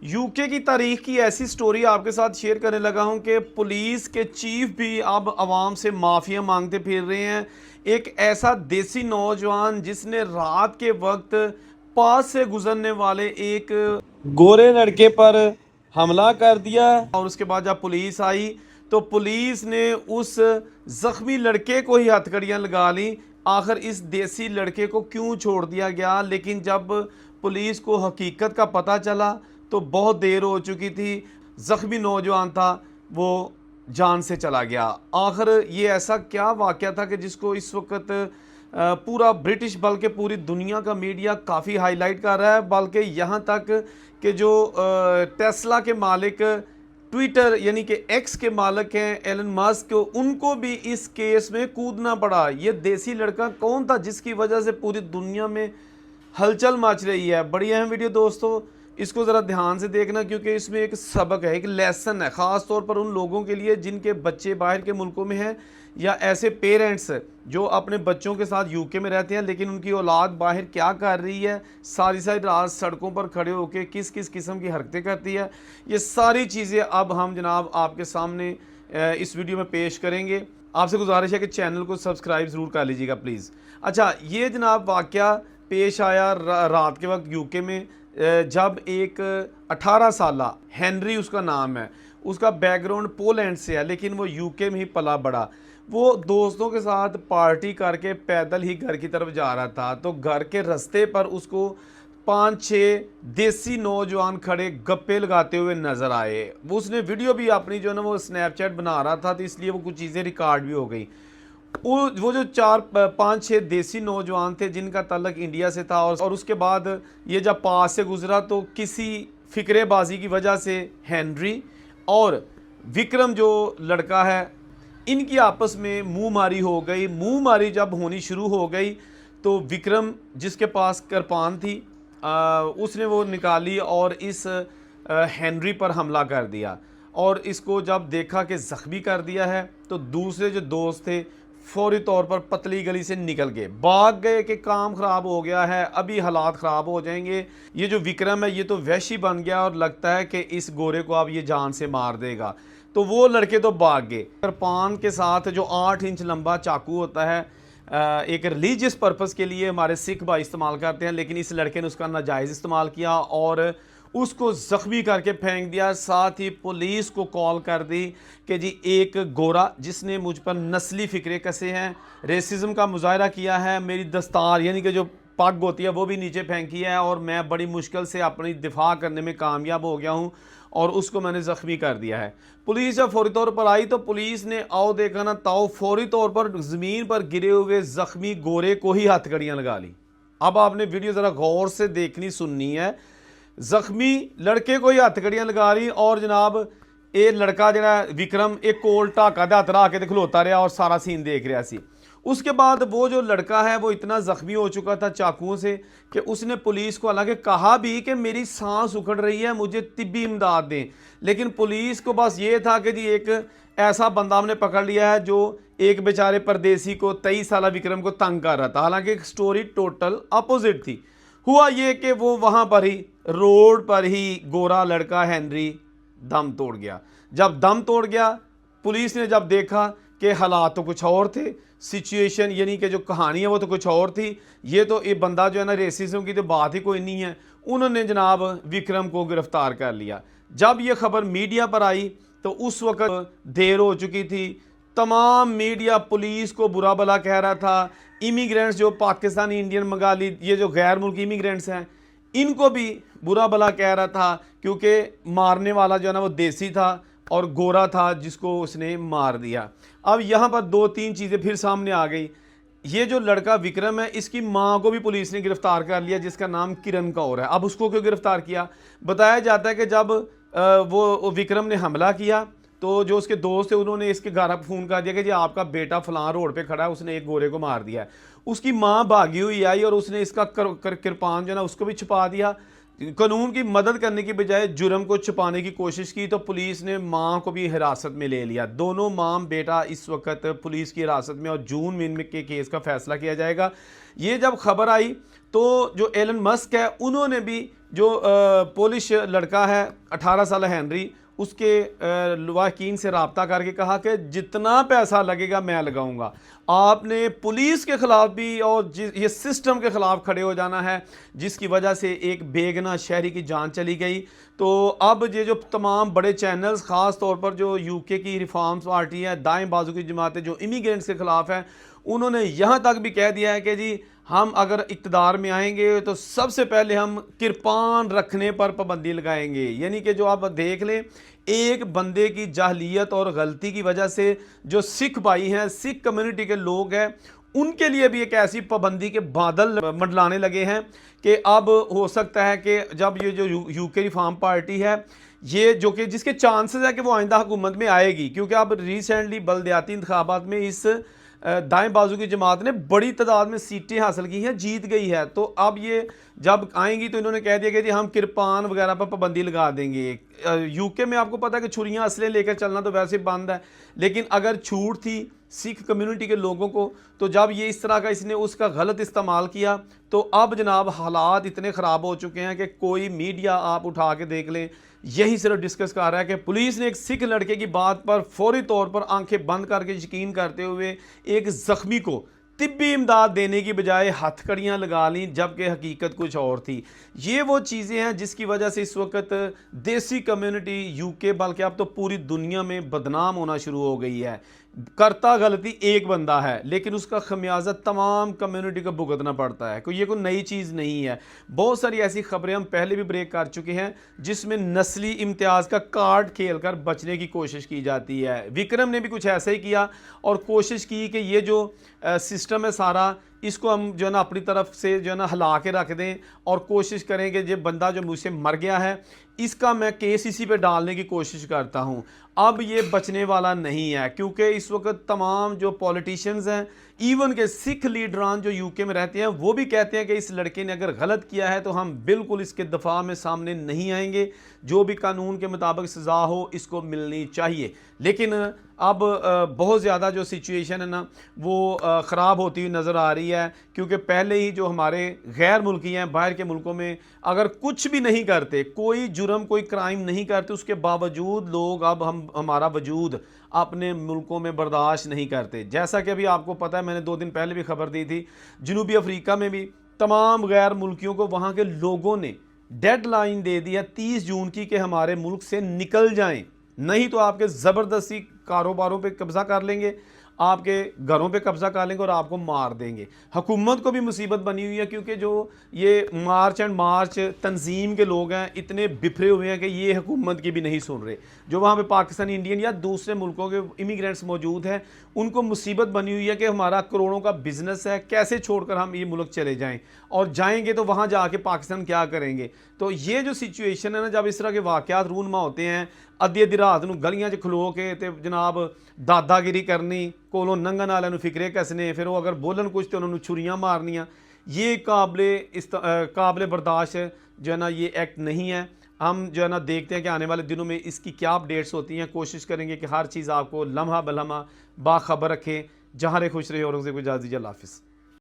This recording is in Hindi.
यूके की तारीख की ऐसी स्टोरी आपके साथ शेयर करने लगा हूं कि पुलिस के चीफ भी अब आवाम से माफ़िया मांगते फिर रहे हैं। एक ऐसा देसी नौजवान जिसने रात के वक्त पास से गुजरने वाले एक गोरे लड़के पर हमला कर दिया और उसके बाद जब पुलिस आई तो पुलिस ने उस जख्मी लड़के को ही हथकड़ियां लगा ली। आखिर इस देसी लड़के को क्यों छोड़ दिया गया, लेकिन जब पुलिस को हकीकत का पता चला तो बहुत देर हो चुकी थी। जख्मी नौजवान था वो जान से चला गया। आखिर ये ऐसा क्या वाक़या था कि जिसको इस वक्त पूरा ब्रिटिश बल्कि पूरी दुनिया का मीडिया काफ़ी हाईलाइट कर रहा है, बल्कि यहाँ तक कि जो टेस्ला के मालिक ट्विटर यानी कि एक्स के मालिक हैं एलन मस्क, उनको भी इस केस में कूदना पड़ा। ये देसी लड़का कौन था जिसकी वजह से पूरी दुनिया में हलचल मच रही है। बड़ी अहम वीडियो दोस्तों, इसको ज़रा ध्यान से देखना क्योंकि इसमें एक सबक है, एक लेसन है, ख़ास तौर पर उन लोगों के लिए जिनके बच्चे बाहर के मुल्कों में हैं या ऐसे पेरेंट्स जो अपने बच्चों के साथ यूके में रहते हैं लेकिन उनकी औलाद बाहर क्या कर रही है, सारी सारी रात सड़कों पर खड़े होकर किस किस किस्म की हरकतें करती है। ये सारी चीज़ें अब हम जनाब आपके सामने इस वीडियो में पेश करेंगे। आपसे गुजारिश है कि चैनल को सब्सक्राइब ज़रूर कर लीजिएगा प्लीज़। अच्छा, ये जनाब वाक़या पेश आया रात के वक्त यूके में, जब एक 18 साला हेनरी उसका नाम है, उसका बैकग्राउंड पोलैंड से है लेकिन वो यूके में ही पला बड़ा। वो दोस्तों के साथ पार्टी करके पैदल ही घर की तरफ जा रहा था तो घर के रास्ते पर उसको 5-6 देसी नौजवान खड़े गप्पे लगाते हुए नज़र आए। वो उसने वीडियो भी अपनी जो है ना वो स्नैपचैट बना रहा था तो इसलिए वो कुछ चीज़ें रिकॉर्ड भी हो गई। वो जो 4-5-6 देसी नौजवान थे जिनका तल्लक इंडिया से था और उसके बाद ये जब पास से गुजरा तो किसी फिक्रेबाजी की वजह से हेनरी और विक्रम जो लड़का है इनकी आपस में मुंह मारी हो गई। मुंह मारी जब होनी शुरू हो गई तो विक्रम जिसके पास कृपान थी उसने वो निकाली और इस हेनरी पर हमला कर दिया और इसको जब देखा कि ज़ख्मी कर दिया है तो दूसरे जो दोस्त थे फौरी तौर पर पतली गली से निकल गए, भाग गए कि काम ख़राब हो गया है, अभी हालात ख़राब हो जाएंगे। ये जो विक्रम है ये तो वहशी बन गया और लगता है कि इस गोरे को अब ये जान से मार देगा। तो वो लड़के तो भाग गए। कृपान के साथ जो 8 इंच लंबा चाकू होता है एक रिलीजियस पर्पस के लिए हमारे सिख भाई इस्तेमाल करते हैं, लेकिन इस लड़के ने उसका नाजायज़ इस्तेमाल किया और उसको ज़ख्मी करके फेंक दिया। साथ ही पुलिस को कॉल कर दी कि जी एक गोरा जिसने मुझ पर नस्ली फ़िक्रे कसे हैं, रेसिज्म का मुजाहरा किया है, मेरी दस्तार यानी कि जो पग होती है वो भी नीचे फेंकी है और मैं बड़ी मुश्किल से अपनी दिफा करने में कामयाब हो गया हूँ और उसको मैंने ज़ख्मी कर दिया है। पुलिस जब फौरी तौर पर आई तो पुलिस ने आओ देखा ना ताओ फौरी तौर पर ज़मीन पर गिरे हुए ज़ख्मी गोरे को ही हथकड़ियाँ लगा ली। अब आपने वीडियो ज़रा गौर से देखनी सुननी है। जख्मी लड़के को ही हथकड़ियां लगा रही और जनाब ये लड़का जरा विक्रम एक कोल ढाका दे हथ रहा के खलोता रहा और सारा सीन देख रहा सी। उसके बाद वो जो लड़का है वो इतना ज़ख्मी हो चुका था चाकुओं से कि उसने पुलिस को हालांकि कहा भी कि मेरी सांस उखड़ रही है, मुझे तिब्बी इमदाद दें, लेकिन पुलिस को बस ये था कि जी एक ऐसा बंदा हमने पकड़ लिया है जो एक बेचारे परदेसी को 23 साल विक्रम को तंग कर रहा था। हालांकि स्टोरी टोटल अपोजिट थी। हुआ ये कि वो वहाँ पर ही रोड पर ही गोरा लड़का हेनरी दम तोड़ गया। जब दम तोड़ गया पुलिस ने जब देखा कि हालात तो कुछ और थे, सिचुएशन यानी कि जो कहानी है वो तो कुछ और थी, ये तो ये बंदा जो है ना रेसिज्म की तो बात ही कोई नहीं है। उन्होंने जनाब विक्रम को गिरफ्तार कर लिया। जब ये खबर मीडिया पर आई तो उस वक्त देर हो चुकी थी। तमाम मीडिया पुलिस को बुरा भला कह रहा था। इमिग्रेंट्स जो पाकिस्तानी इंडियन बंगाली ये जो गैर मुल्की इमिग्रेंट्स हैं इनको भी बुरा भला कह रहा था क्योंकि मारने वाला जो है ना वो देसी था और गोरा था जिसको उसने मार दिया। अब यहाँ पर 2-3 चीज़ें फिर सामने आ गई। ये जो लड़का विक्रम है इसकी माँ को भी पुलिस ने गिरफ्तार कर लिया जिसका नाम किरण कौर है। अब उसको क्यों गिरफ्तार किया? बताया जाता है कि जब वो विक्रम ने हमला किया तो जो उसके दोस्त थे उन्होंने इसके घर पर फ़ोन कर दिया कि जी आपका बेटा फलां रोड पे खड़ा है, उसने एक गोरे को मार दिया है। उसकी माँ भागी हुई आई और उसने इसका कृपान जो है ना उसको भी छुपा दिया। कानून की मदद करने की बजाय जुर्म को छुपाने की कोशिश की तो पुलिस ने माँ को भी हिरासत में ले लिया। दोनों माँ बेटा इस वक्त पुलिस की हिरासत में और जून में के केस का फैसला किया जाएगा। ये जब खबर आई तो जो एलन मस्क है उन्होंने भी जो पोलिश लड़का है 18 साल हेनरी, उसके वकील से रब्ता करके कहा कि जितना पैसा लगेगा मैं लगाऊंगा। आपने पुलिस के ख़िलाफ़ भी और ये सिस्टम के ख़िलाफ़ खड़े हो जाना है, जिसकी वजह से एक बेगुनाह शहरी की जान चली गई। तो अब ये जो तमाम बड़े चैनल्स, ख़ास तौर पर जो यूके की रिफॉर्म्स पार्टी है, दाएं बाजू की जमातें जो इमिग्रेंट्स के ख़िलाफ़ है, उन्होंने यहाँ तक भी कह दिया है कि जी हम अगर इक़्तिदार में आएंगे तो सबसे पहले हम किरपान रखने पर पाबंदी लगाएंगे। यानी कि जो आप देख लें, एक बंदे की जाहलियत और गलती की वजह से जो सिख भाई हैं, सिख कम्युनिटी के लोग हैं, उनके लिए भी एक ऐसी पाबंदी के बादल मंडलाने लगे हैं कि अब हो सकता है कि जब ये जो यूके रिफॉर्म पार्टी है, ये जो कि जिसके चांसेस है कि वो आइंदा हुकूमत में आएगी, क्योंकि अब रिसेंटली बलदियाती इंतखाबात में इस दाएं बाजू की जमात ने बड़ी तादाद में सीटें हासिल की हैं, जीत गई है। तो अब ये जब आएंगी तो इन्होंने कह दिया कि जी हम किरपान वगैरह पर पाबंदी लगा देंगे। यूके में आपको पता है कि छुरियां असले लेकर चलना तो वैसे बंद है, लेकिन अगर छूट थी सिख कम्युनिटी के लोगों को, तो जब ये इस तरह का इसने उसका गलत इस्तेमाल किया, तो अब जनाब हालात इतने ख़राब हो चुके हैं कि कोई मीडिया आप उठा के देख लें, यही सिर्फ डिस्कस कर रहा है कि पुलिस ने एक सिख लड़के की बात पर फौरी तौर पर आंखें बंद करके यकीन करते हुए एक ज़ख्मी को तिब्बी इमदाद देने की बजाय हथकड़ियाँ लगा लीं, जबकि हकीकत कुछ और थी। ये वो चीज़ें हैं जिसकी वजह से इस वक्त देसी कम्युनिटी यूके बल्कि अब तो पूरी दुनिया में बदनाम होना शुरू हो गई है। करता गलती एक बंदा है, लेकिन उसका खमियाजा तमाम कम्युनिटी को भुगतना पड़ता है। कोई ये कोई नई चीज़ नहीं है। बहुत सारी ऐसी खबरें हम पहले भी ब्रेक कर चुके हैं जिसमें नस्ली इम्तियाज़ का कार्ड खेल कर बचने की कोशिश की जाती है। विक्रम ने भी कुछ ऐसा ही किया और कोशिश की कि ये जो सिस्टम है सारा, इसको हम जो है ना अपनी तरफ से जो है ना हिला के रख दें और कोशिश करें कि जो बंदा जो मुझसे मर गया है इसका मैं केस इसी पे डालने की कोशिश करता हूं। अब ये बचने वाला नहीं है, क्योंकि इस वक्त तमाम जो पॉलिटिशियंस हैं, इवन के सिख लीडरान जो यूके में रहते हैं, वो भी कहते हैं कि इस लड़के ने अगर गलत किया है तो हम बिल्कुल इसके दफा में सामने नहीं आएंगे, जो भी कानून के मुताबिक सज़ा हो इसको मिलनी चाहिए। लेकिन अब बहुत ज़्यादा जो सिचुएशन है ना वो ख़राब होती हुई नज़र आ रही है, क्योंकि पहले ही जो हमारे गैर मुल्की हैं बाहर के मुल्कों में अगर कुछ भी नहीं करते, कोई जुर्म कोई क्राइम नहीं करते, उसके बावजूद लोग अब हमारा वजूद अपने मुल्कों में बर्दाश्त नहीं करते। जैसा कि अभी आपको पता है, मैंने 2 दिन पहले भी खबर दी थी, जनूबी अफ्रीका में भी तमाम गैर मुल्कियों को वहाँ के लोगों ने डेडलाइन दे दी है 30 जून की कि हमारे मुल्क से निकल जाएं, नहीं तो आपके ज़बरदस्ती कारोबारों पे कब्ज़ा कर लेंगे, आपके घरों पे कब्ज़ा कर लेंगे और आपको मार देंगे। हुकूमत को भी मुसीबत बनी हुई है, क्योंकि जो ये मार्च एंड मार्च तंजीम के लोग हैं इतने बिखरे हुए हैं कि ये हुकूमत की भी नहीं सुन रहे। जो वहाँ पे पाकिस्तानी, इंडियन या दूसरे मुल्कों के इमिग्रेंट्स मौजूद हैं, उनको मुसीबत बनी हुई है कि हमारा करोड़ों का बिजनेस है, कैसे छोड़कर हम ये मुल्क चले जाएँ, और जाएंगे तो वहाँ जाके पाकिस्तान क्या करेंगे। तो ये जो सिचुएशन है ना, जब इस तरह के वाक़यात रूनमा होते हैं, अद्धी अद्धी रात नूं गलियां 'च खलो के ते जनाब दादागिरी करनी, कोलों लंघन वालिਆਂ ਨੂੰ ਫਿਕਰੇ कसने, फिर वो अगर बोलन कुछ तो उन्होंने छुरियां मारनियां, ये काबिल बर्दाश्त जो है ना ये एक्ट नहीं है। हम जो है ना देखते हैं कि आने वाले दिनों में इसकी क्या अपडेट्स होती हैं। कोशिश करेंगे कि हर चीज़ आपको लम्हा बलम्हा बाखबर रखें। जहाँ रहे खुश रहे और उसे गुजार दीजिए। अल्लाह हाफ़िज़।